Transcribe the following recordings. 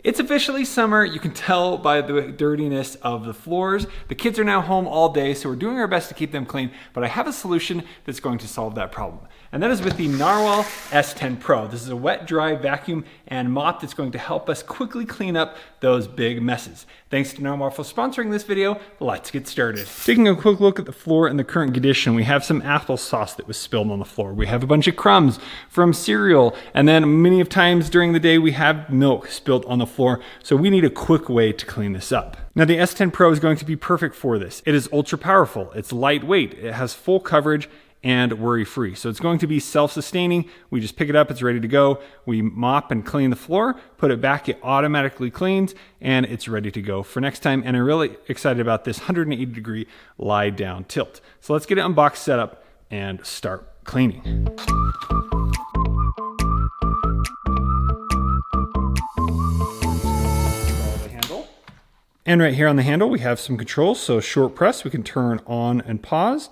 It's officially summer. You can tell by the dirtiness of the floors. The kids are now home all day, so we're doing our best to keep them clean, but I have a solution that's going to solve that problem. And that is with the Narwal S10 Pro. This is a wet, dry vacuum and mop that's going to help us quickly clean up those big messes. Thanks to Narwal for sponsoring this video. Let's get started. Taking a quick look at the floor in the current condition, we have some applesauce that was spilled on the floor. We have a bunch of crumbs from cereal, and then many of times during the day we have milk spilled on the floor, so we need a quick way to clean this up. Now the S10 Pro is going to be perfect for this. It is ultra powerful, it's lightweight, it has full coverage, and worry-free. So it's going to be self-sustaining. We just pick it up, it's ready to go. We mop and clean the floor, put it back, it automatically cleans, and it's ready to go for next time. And I'm really excited about this 180-degree lie down tilt. So let's get it unboxed, set up, and start cleaning. And right here on the handle, we have some controls. So short press, we can turn on and pause.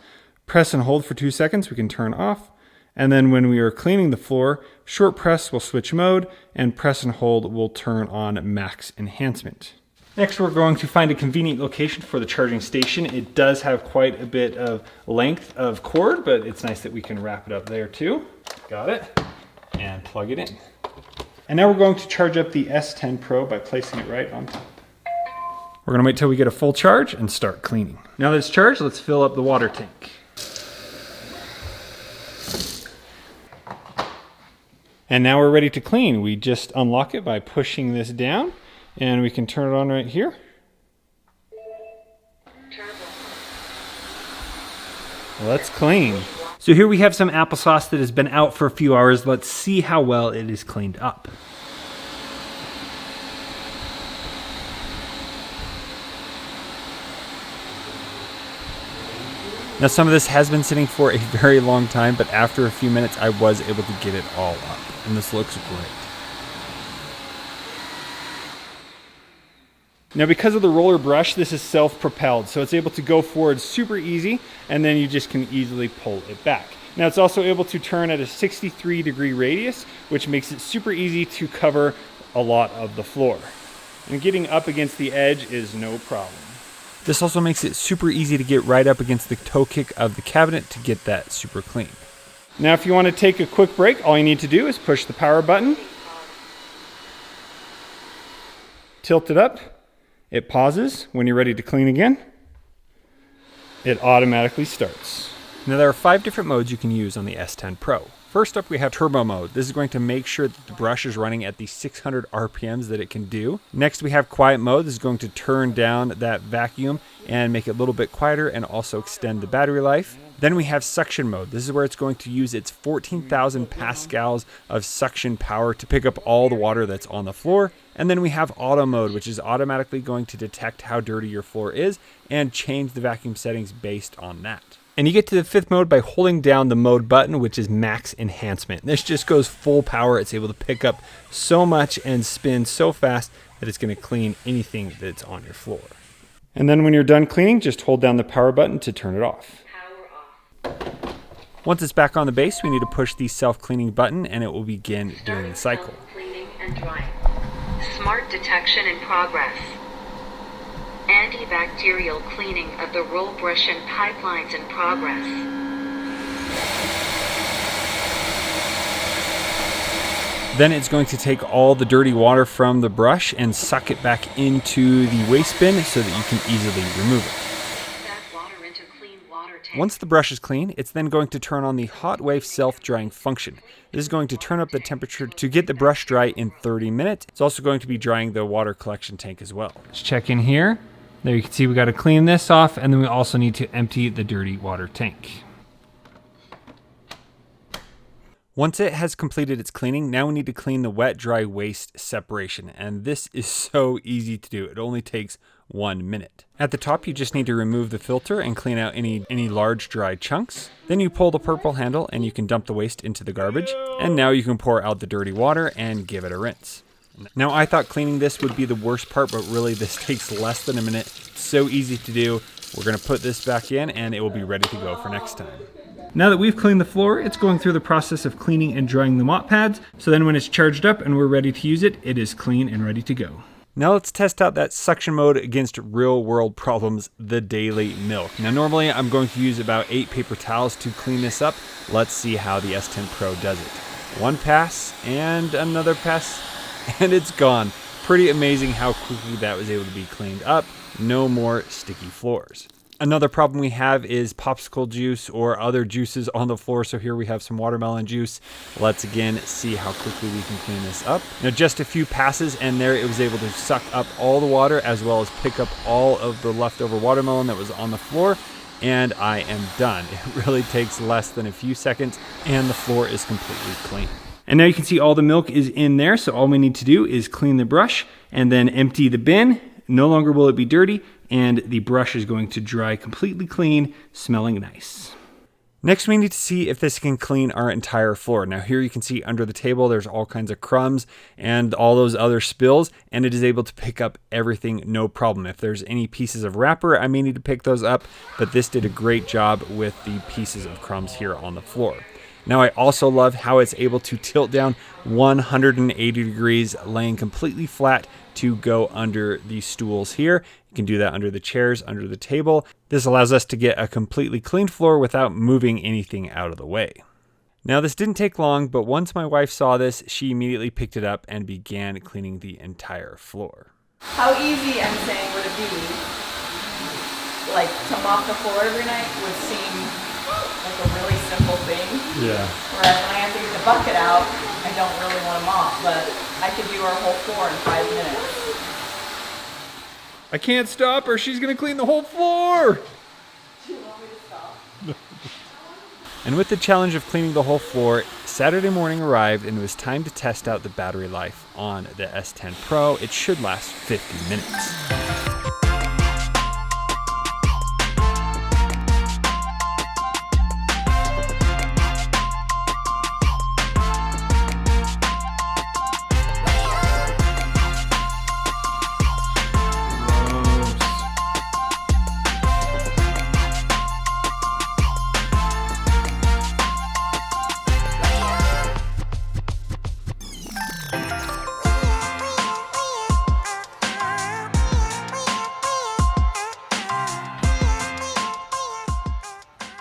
Press and hold for 2 seconds, we can turn off. And then when we are cleaning the floor, short press will switch mode, and press and hold will turn on max enhancement. Next, we're going to find a convenient location for the charging station. It does have quite a bit of length of cord, but it's nice that we can wrap it up there too. Got it. And plug it in. And now we're going to charge up the S10 Pro by placing it right on top. We're gonna wait till we get a full charge and start cleaning. Now that it's charged, let's fill up the water tank. And now we're ready to clean. We just unlock it by pushing this down, and we can turn it on right here. Let's clean. So here we have some applesauce that has been out for a few hours. Let's see how well it is cleaned up. Now some of this has been sitting for a very long time, but after a few minutes I was able to get it all up, and this looks great. Now because of the roller brush, this is self-propelled, so it's able to go forward super easy, and then you just can easily pull it back. Now it's also able to turn at a 63-degree radius, which makes it super easy to cover a lot of the floor. And getting up against the edge is no problem. This also makes it super easy to get right up against the toe kick of the cabinet to get that super clean. Now if you want to take a quick break, all you need to do is push the power button, tilt it up, it pauses. When you're ready to clean again, it automatically starts. Now there are 5 different modes you can use on the S10 Pro. First up, we have turbo mode. This is going to make sure that the brush is running at the 600 RPMs that it can do. Next, we have quiet mode. This is going to turn down that vacuum and make it a little bit quieter and also extend the battery life. Then we have suction mode. This is where it's going to use its 14,000 pascals of suction power to pick up all the water that's on the floor. And then we have auto mode, which is automatically going to detect how dirty your floor is and change the vacuum settings based on that. And you get to the 5th mode by holding down the mode button, which is max enhancement. This just goes full power. It's able to pick up so much and spin so fast that it's going to clean anything that's on your floor. And then when you're done cleaning, just hold down the power button to turn it off. Power off. Once it's back on the base, we need to push the self-cleaning button and it will begin doing the cycle. Cleaning and drying. Smart detection in progress. Antibacterial cleaning of the roll brush and pipelines in progress. Then it's going to take all the dirty water from the brush and suck it back into the waste bin so that you can easily remove it. Once the brush is clean, it's then going to turn on the hot wave self-drying function. This is going to turn up the temperature to get the brush dry in 30 minutes. It's also going to be drying the water collection tank as well. Let's check in here. There you can see we got to clean this off, and then we also need to empty the dirty water tank. Once it has completed its cleaning, now we need to clean the wet-dry waste separation, and this is so easy to do. It only takes 1 minute. At the top, you just need to remove the filter and clean out any large dry chunks. Then you pull the purple handle and you can dump the waste into the garbage, and now you can pour out the dirty water and give it a rinse. Now I thought cleaning this would be the worst part, but really this takes less than a minute. It's so easy to do. We're gonna put this back in and it will be ready to go for next time. Now that we've cleaned the floor, it's going through the process of cleaning and drying the mop pads. So then when it's charged up and we're ready to use it, it is clean and ready to go. Now let's test out that suction mode against real world problems, the daily milk. Now normally I'm going to use about 8 paper towels to clean this up. Let's see how the S10 Pro does it. One pass and another pass and it's gone. Pretty amazing how quickly that was able to be cleaned up. No more sticky floors. Another problem we have is popsicle juice or other juices on the floor. So here we have some watermelon juice. Let's again see how quickly we can clean this up. Now just a few passes and there it was able to suck up all the water as well as pick up all of the leftover watermelon that was on the floor. And I am done. It really takes less than a few seconds and the floor is completely clean. And now you can see all the milk is in there. So all we need to do is clean the brush and then empty the bin. No longer will it be dirty, and the brush is going to dry completely clean, smelling nice. Next, we need to see if this can clean our entire floor. Now here you can see under the table, there's all kinds of crumbs and all those other spills, and it is able to pick up everything, no problem. If there's any pieces of wrapper, I may need to pick those up, but this did a great job with the pieces of crumbs here on the floor. Now I also love how it's able to tilt down 180 degrees, laying completely flat to go under the stools here. You can do that under the chairs, under the table. This allows us to get a completely clean floor without moving anything out of the way. Now this didn't take long, but once my wife saw this, she immediately picked it up and began cleaning the entire floor. How easy, I'm saying, would it be, like, to mop the floor every night would seem like a really simple thing. Yeah. Whereas when I have to get the bucket out, I don't really want to mop, but I could do our whole floor in 5 minutes. I can't stop her. She's going to clean the whole floor. Do you want me to stop? And with the challenge of cleaning the whole floor, Saturday morning arrived and it was time to test out the battery life on the S10 Pro. It should last 50 minutes.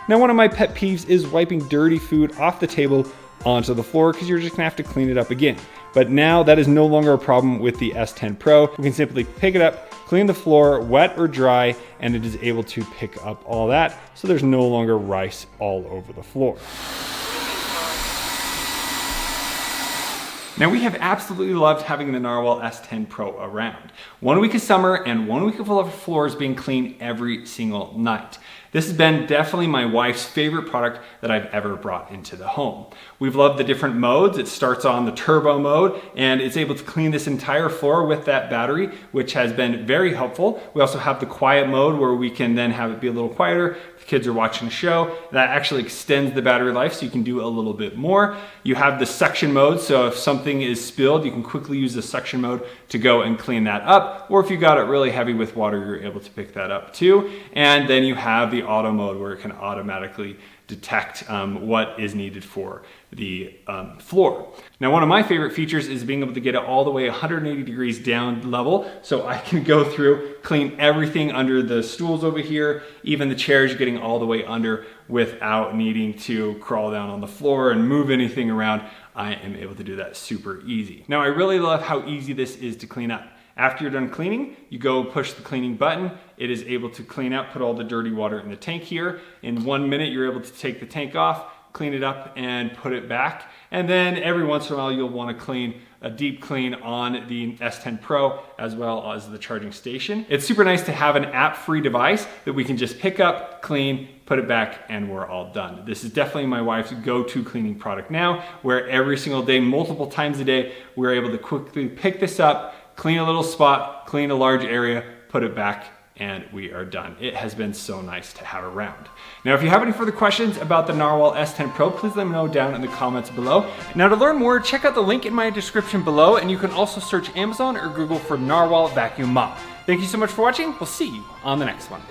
Now, one of my pet peeves is wiping dirty food off the table onto the floor because you're just gonna have to clean it up again. But now that is no longer a problem with the S10 Pro. We can simply pick it up, clean the floor, wet or dry, and it is able to pick up all that, so there's no longer rice all over the floor. Now we have absolutely loved having the Narwal S10 Pro around. 1 week of summer and 1 week of all of our floors being clean every single night. This has been definitely my wife's favorite product that I've ever brought into the home. We've loved the different modes. It starts on the turbo mode and it's able to clean this entire floor with that battery, which has been very helpful. We also have the quiet mode where we can then have it be a little quieter. If the kids are watching a show, that actually extends the battery life so you can do a little bit more. You have the suction mode, so if something is spilled, you can quickly use the suction mode to go and clean that up. Or if you got it really heavy with water, you're able to pick that up too. And then you have the auto mode where it can automatically detect what is needed for the floor. Now, one of my favorite features is being able to get it all the way 180 degrees down level, so I can go through, clean everything under the stools over here, even the chairs getting all the way under without needing to crawl down on the floor and move anything around. I am able to do that super easy. Now, I really love how easy this is to clean up. After you're done cleaning, you go push the cleaning button. It is able to clean out, put all the dirty water in the tank here. In 1 minute, you're able to take the tank off, clean it up and put it back. And then every once in a while, you'll want to clean a deep clean on the S10 Pro as well as the charging station. It's super nice to have an app-free device that we can just pick up, clean, put it back, and we're all done. This is definitely my wife's go-to cleaning product now, where every single day, multiple times a day, we're able to quickly pick this up, clean a little spot, clean a large area, put it back, and we are done. It has been so nice to have around. Now, if you have any further questions about the Narwal S10 Pro, please let me know down in the comments below. Now, to learn more, check out the link in my description below, and you can also search Amazon or Google for Narwal Vacuum Mop. Thank you so much for watching. We'll see you on the next one.